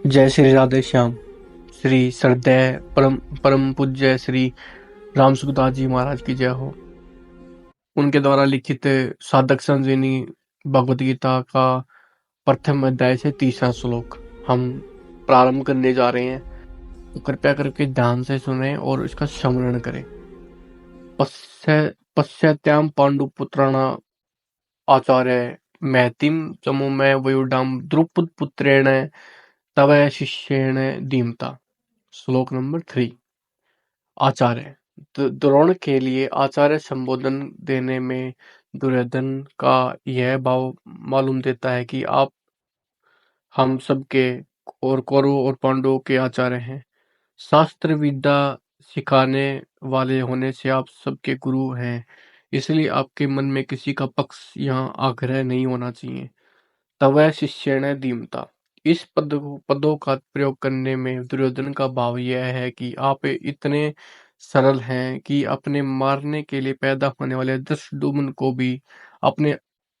जय श्री राधे श्याम। श्री सरदय परम परम पूज्य श्री राम सुखदास जी महाराज की जय हो। उनके द्वारा लिखित साधक संजीवनी भगवत गीता का प्रथम अध्याय से तीसरा श्लोक हम प्रारंभ करने जा रहे हैं, तो कृपया करके ध्यान से सुने और इसका स्मरण करें। पश्चात्याम पांडुपुत्राणा आचार्य महतिम चमोमय वयुडाम द्रुपद पुत्रेण तव शिष्येण धीमता। श्लोक नंबर 3। आचार्य द्रोण के लिए आचार्य संबोधन देने में दुर्योधन का यह भाव मालूम देता है कि आप हम सबके और कौरवों और पांडवों के आचार्य हैं। शास्त्र विद्या सिखाने वाले होने से आप सबके गुरु हैं, इसलिए आपके मन में किसी का पक्ष यहाँ आग्रह नहीं होना चाहिए। तवै शिष्येण धीमता। इस पदों का प्रयोग करने में दुर्योधन का भाव यह है कि आप इतने सरल हैं कि अपने मारने के लिए पैदा होने वाले धृष्टद्युम्न को भी अपने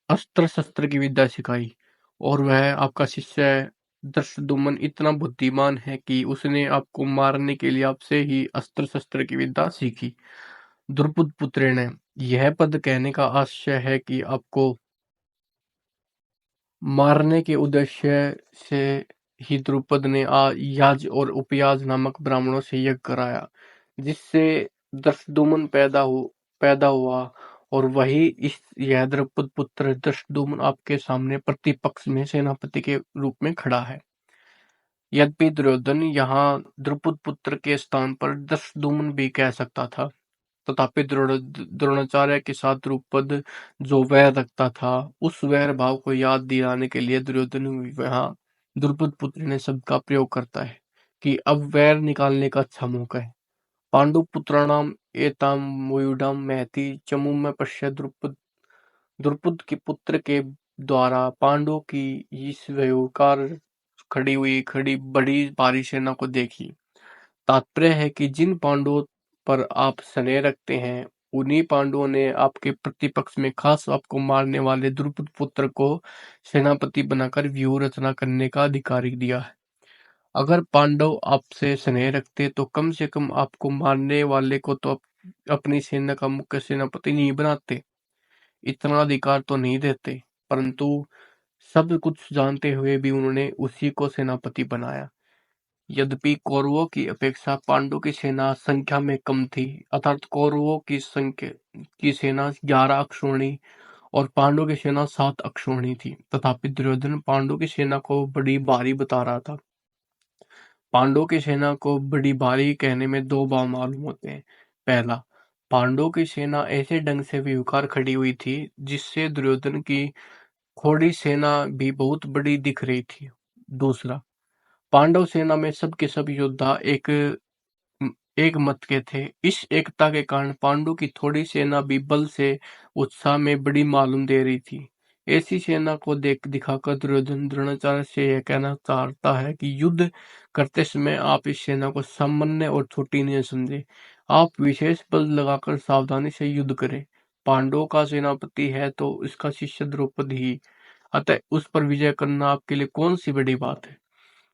अस्त्र शस्त्र की विद्या सिखाई, और वह आपका शिष्य धृष्टद्युम्न इतना बुद्धिमान है कि उसने आपको मारने के लिए आपसे ही अस्त्र शस्त्र की विद्या सीखी। द्रुपद पुत्रेण, यह पद कहने का आशय है कि आपको मारने के उद्देश्य से ही द्रुपद ने याज और उपयाज नामक ब्राह्मणों से यज्ञ कराया, जिससे धृष्टद्युम्न पैदा हुआ, और वही यह द्रुपद पुत्र धृष्टद्युम्न आपके सामने प्रतिपक्ष में सेनापति के रूप में खड़ा है। यद्यपि दुर्योधन यहाँ द्रुपद पुत्र के स्थान पर धृष्टद्युम्न भी कह सकता था, तथापि द्रोणाचार्य के साथ द्रुपद जो वैर रखता था, उस वैर भाव को याद दिलाने के लिए दुर्योधन यहाँ द्रुपद पुत्र ने शब्द का प्रयोग करता है कि अब वैर निकालने का अच्छा मौका है। पांडु पुत्राणाम एताम मयूडाम महति चमुम पश्य द्रुपद के पुत्र के द्वारा पांडवों की इस व्यवकार खड़ी बड़ी भारी सेना को देखी। तात्पर्य है कि जिन पांडवों पर आप स्नेह रखते हैं, उन्हीं पांडवों ने आपके प्रतिपक्ष में खास आपको मारने वाले द्रुपद पुत्र को सेनापति बनाकर व्यूह रचना करने का अधिकार दिया है। अगर पांडव आपसे स्नेह रखते तो कम से कम आपको मारने वाले को तो अपनी सेना का मुख्य सेनापति नहीं बनाते, इतना अधिकार तो नहीं देते, परंतु सब कुछ जानते हुए भी उन्होंने उसी को सेनापति बनाया। यद्यपि कौरवों की अपेक्षा पांडवों की सेना संख्या में कम थी, अर्थात कौरवों की सेना 11 अक्षौहिणी और पांडवों की सेना 7 अक्षौहिणी थी, तथापि दुर्योधन पांडवों की सेना को बड़ी भारी बता रहा था। पांडवों की सेना को बड़ी भारी कहने में दो भाव मालूम होते हैं। पहला, पांडवों की सेना ऐसे ढंग से विवकार खड़ी हुई थी जिससे दुर्योधन की थोड़ी सेना भी बहुत बड़ी दिख रही थी। दूसरा, पांडव सेना में सब के सब योद्धा एक मत के थे। इस एकता के कारण पांडु की थोड़ी सेना भी बल से उत्साह में बड़ी मालूम दे रही थी। ऐसी सेना को दिखाकर दुर्योधन द्रोणाचार्य से यह कहना चाहता है कि युद्ध करते समय आप इस सेना को सामान्य और छोटी नहीं समझे, आप विशेष बल लगाकर सावधानी से युद्ध करें। पांडवों का सेनापति है तो इसका शिष्य द्रौपदी ही, अतः उस पर विजय करना आपके लिए कौन सी बड़ी बात है।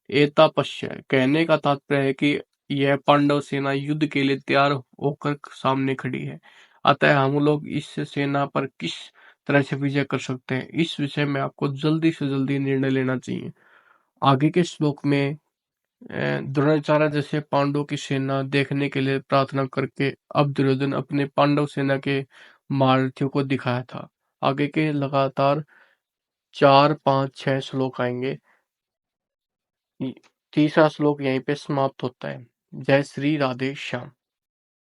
एतापश्य कहने का तात्पर्य है कि यह पांडव सेना युद्ध के लिए तैयार होकर सामने खड़ी है, अतः हम लोग इस सेना पर किस तरह से विजय कर सकते हैं, इस विषय में आपको जल्दी से जल्दी निर्णय लेना चाहिए। आगे के श्लोक में द्रोणाचार्य जैसे पांडवों की सेना देखने के लिए प्रार्थना करके अब दुर्योधन अपने पांडव सेना के महारथियों को दिखाया था। आगे के लगातार 4, 5, 6 श्लोक आएंगे। तीसरा श्लोक यहीं पे समाप्त होता है। जय श्री राधे श्याम।